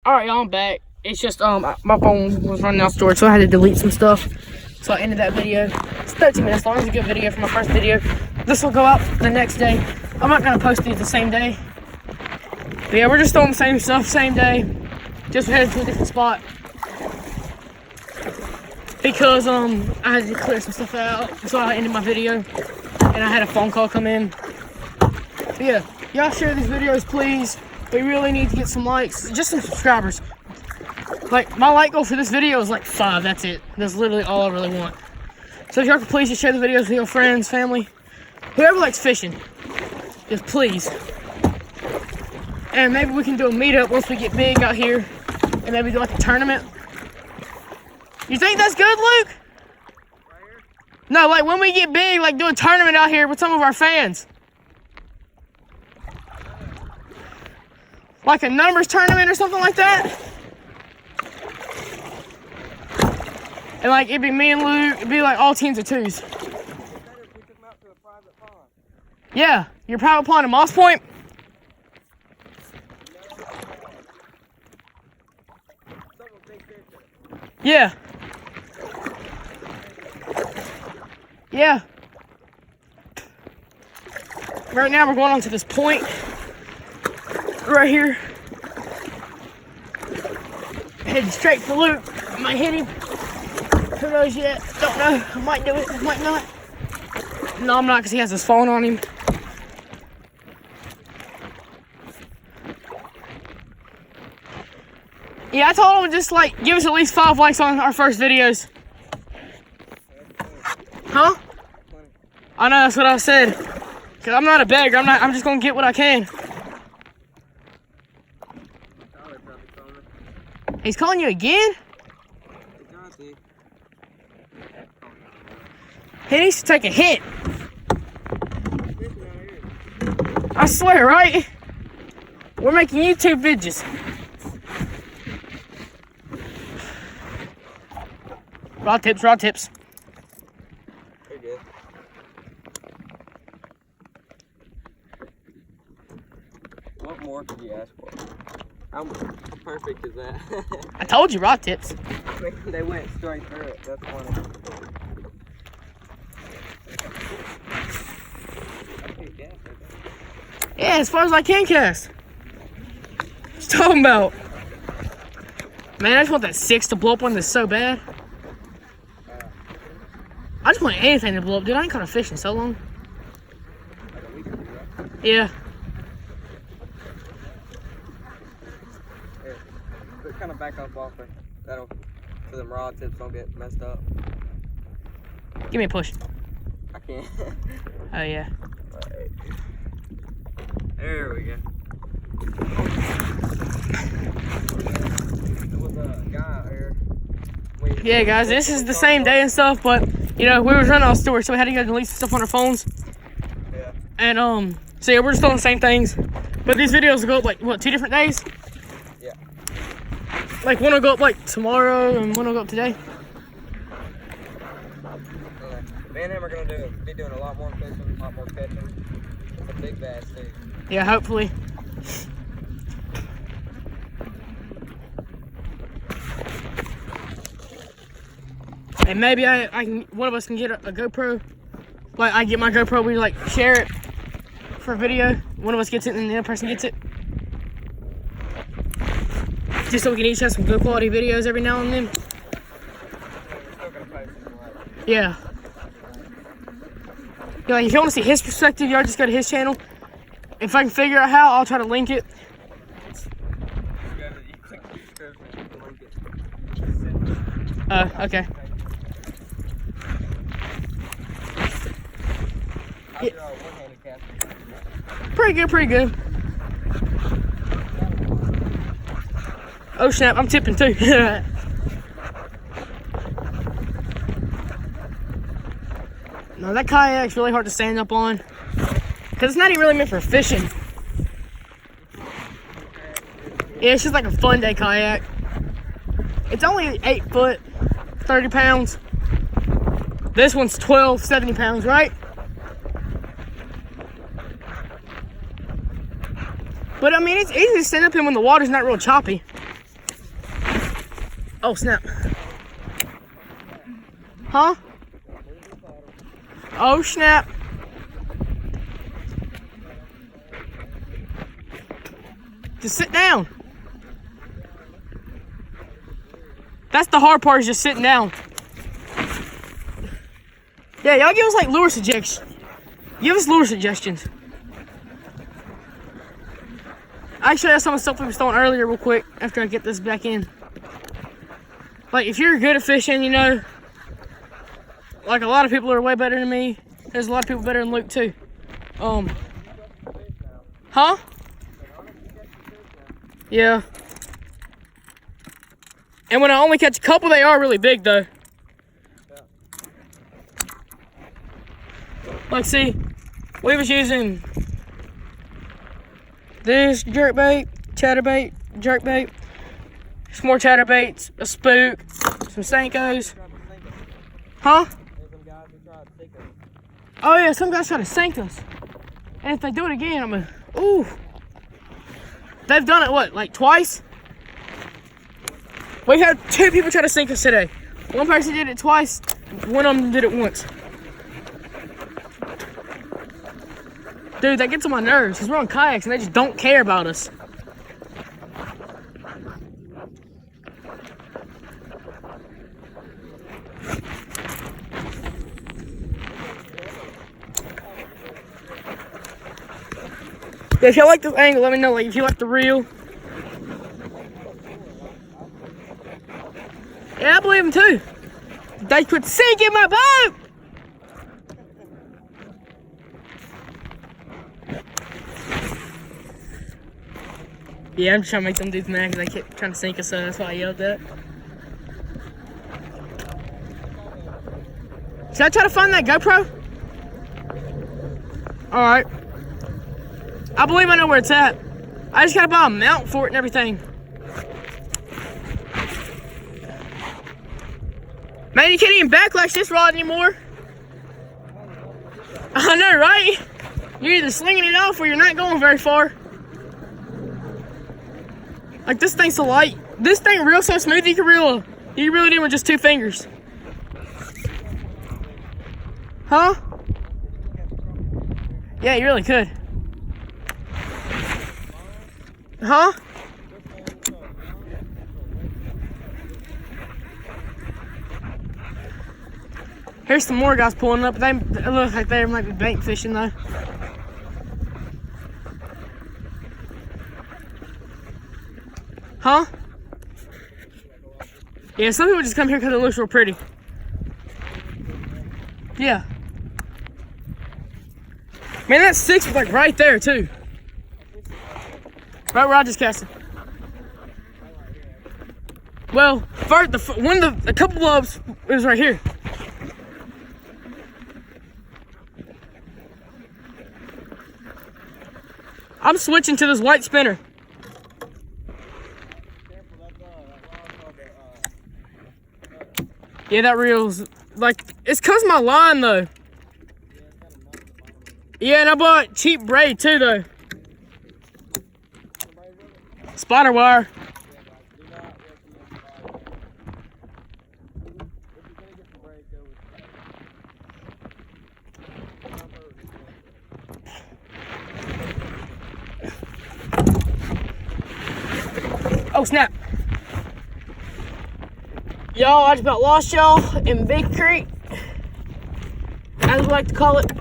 Alright, y'all, I'm back. It's just my phone was running out of storage, so I had to delete some stuff. So I ended that video. It's 13 minutes long. It's a good video for my first video. This will go out the next day. I'm not gonna post these the same day. But yeah, we're just doing the same stuff, same day. Just headed to a different spot. Because I had to clear some stuff out. So I ended my video. And I had a phone call come in. But yeah, y'all share these videos, please. We really need to get some likes, just some subscribers. Like, my like goal for this video is like 5, that's it. That's literally all I really want. So if y'all could please just share the videos with your friends, family, whoever likes fishing, just please. And maybe we can do a meetup once we get big out here, and maybe do like a tournament. You think that's good, Luke? Right here? No, like when we get big, like do a tournament out here with some of our fans. Like a numbers tournament or something like that. And like it'd be me and Luke, it'd be like all teams of 2s. Yeah, your private pond in Moss Point. Yeah. Yeah. Right now we're going on to this point. Right here. Heading straight for Luke. I might hit him. Who knows yet? Don't know. I might do it. I might not. No, I'm not because he has his phone on him. Yeah, I told him to just like give us at least 5 likes on our first videos. Huh? I know, that's what I said. Cause I'm not a beggar. I'm just gonna get what I can. He's calling you again? He needs to take a hit. I swear, right? We're making YouTube videos. Rod tips, rod tips. You're good. What more could you ask for? How perfect is that? I told you, rod tips. They went straight through it. That's funny. Yeah, as far as I can cast. What you talking about? Man, I just want that 6 to blow up on this so bad. I just want anything to blow up, dude. I ain't caught a fish in so long. Yeah. Here, kind of back up off there. That'll, so them rod tips don't get messed up. Give me a push. I can't. Oh, yeah. Right. There we go. There was a guy out here. Yeah, guys, this is the same day and stuff, but, you know, we were running out of storage, so we had to go delete some stuff on our phones. Yeah. And, so yeah, we're just doing the same things. But these videos will go up, like, what, 2 different days? Yeah. Like, one will go up, like, tomorrow, and one will go up today. Me and him are gonna be doing a lot more fishing, a lot more catching. It's a big bass too. Yeah, hopefully. And maybe I can, one of us can get a GoPro. Like, I get my GoPro, we like share it for a video. One of us gets it and the other person gets it. Just so we can each have some good quality videos every now and then. We're still gonna post it. Yeah. Yeah, like if you want to see his perspective, y'all just go to his channel. If I can figure out how, I'll try to link it. Okay. Yeah. Pretty good, pretty good. Oh snap, I'm tipping too. No, that kayak's really hard to stand up on. Because it's not even really meant for fishing. Yeah, it's just like a fun day kayak. It's only 8 foot, 30 pounds. This one's 12, 70 pounds, right? But I mean, it's easy to stand up in when the water's not real choppy. Oh, snap. Huh? Oh, snap. Just sit down. That's the hard part, is just sitting down. Yeah, y'all give us like lure suggestions. Give us lure suggestions. Actually, that's some of the stuff we were throwing earlier real quick after I get this back in. Like, if you're good at fishing, you know, like a lot of people are way better than me. There's a lot of people better than Luke too. Huh? Yeah. And when I only catch a couple, they are really big though. Like, see, we was using this jerkbait, chatterbait, jerkbait, some more chatterbaits, a spook, some Senkos. Huh? Oh yeah, some guys try to sink us. And if they do it again, I'm gonna, ooh. They've done it, what, like twice? We had 2 people try to sink us today. One person did it twice, one of them did it once. Dude, that gets on my nerves because we're on kayaks and they just don't care about us. Yeah, if y'all like this angle, let me know. Like, if you like the reel. Yeah, I believe them too. They could sink in my boat. Yeah, I'm just trying to make them dudes mad because they kept trying to sink us, so that's why I yelled that. Should I try to find that GoPro? Alright. I believe I know where it's at. I just gotta buy a mount for it and everything. Man, you can't even backlash this rod anymore. I know, right? You're either slinging it off or you're not going very far. Like, this thing's so light. This thing reels so smooth, you can reel it in with just 2 fingers. Huh? Yeah, you really could. Huh? Here's some more guys pulling up. They look like they might be bank fishing though. Huh? Yeah, some people just come here because it looks real pretty. Yeah. Man, that 6 was like right there too. Right where I just cast it. Well, first, a couple of it was right here. I'm switching to this white spinner. Yeah, that reel's like, it's cause my line though. Yeah, and I bought cheap braid too though. Spider wire. Oh snap. Y'all, I just about lost y'all in Big Creek, as we like to call it.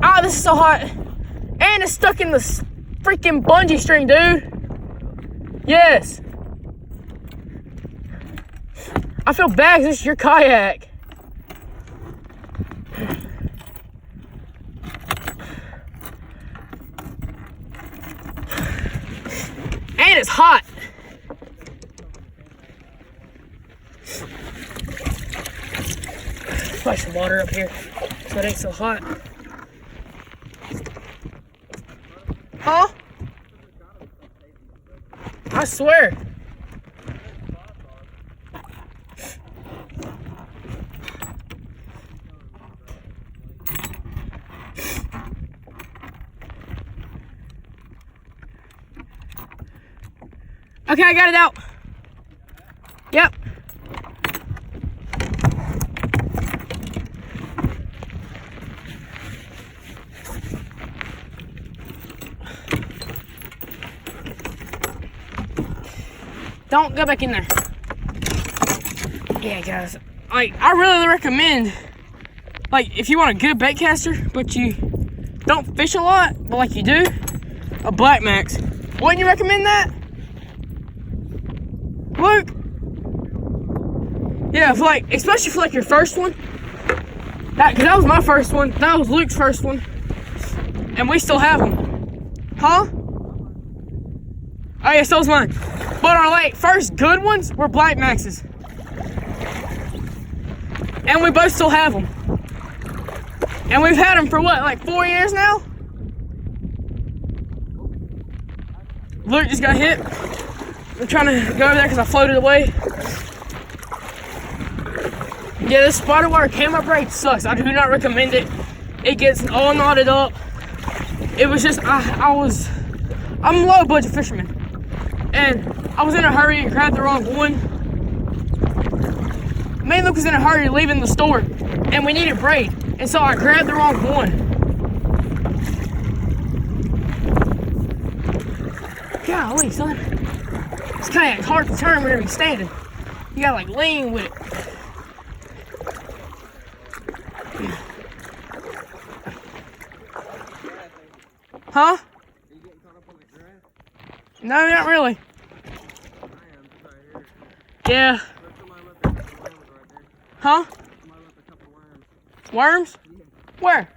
Ah, this is so hot. And it's stuck in the freaking bungee string, dude. Yes. I feel bad because this is your kayak. And it's hot. Put some water up here so it ain't so hot. Huh? I swear. Okay, I got it out. Yep. Don't go back in there. Yeah, guys. Like, I really recommend, like, if you want a good bait caster, but you don't fish a lot, but like you do, a Black Max. Wouldn't you recommend that, Luke? Yeah, for like, especially for like your first one. Cause that was my first one. That was Luke's first one, and we still have them. Huh? Oh yeah, so was mine. But our like first good ones were Black Maxes, and we both still have them. And we've had them for what, like 4 years now? Luke just got hit. I'm trying to go over there because I floated away. Yeah, this spider wire camera braid sucks. I do not recommend it. It gets all knotted up. It was just, I'm a low budget fisherman. And I was in a hurry and grabbed the wrong one. Me and Luke was in a hurry leaving the store, and we needed braid. And so I grabbed the wrong one. Golly, son. This kayak's hard to turn whenever you're standing. You gotta like lean with it. Huh? Are you getting caught up on the grass? No, not really. I am, right here. Yeah. Huh? Worms? Yeah. Where?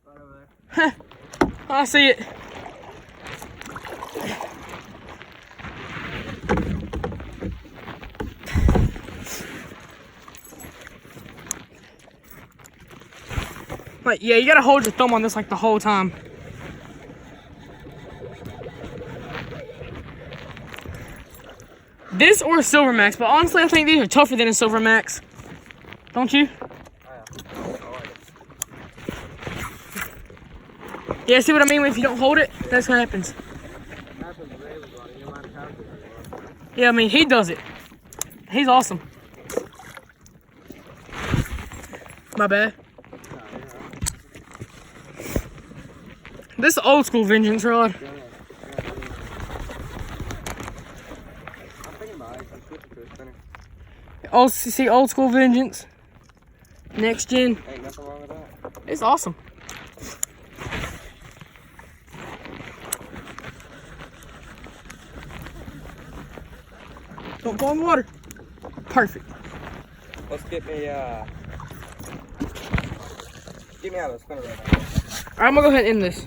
Right over there. I see it. Like, yeah, you gotta hold your thumb on this like the whole time. This or a Silver Max, but honestly, I think these are tougher than a Silver Max. Don't you? Yeah, see what I mean? If you don't hold it, that's what happens. Yeah, I mean, he does it. He's awesome. My bad. This is old school vengeance rod. See, old school vengeance. Next gen. Ain't nothing wrong with that. It's awesome. Don't fall in the water. Perfect. Let's get me out of the spinner right now. Alright, I'm gonna go ahead and end this.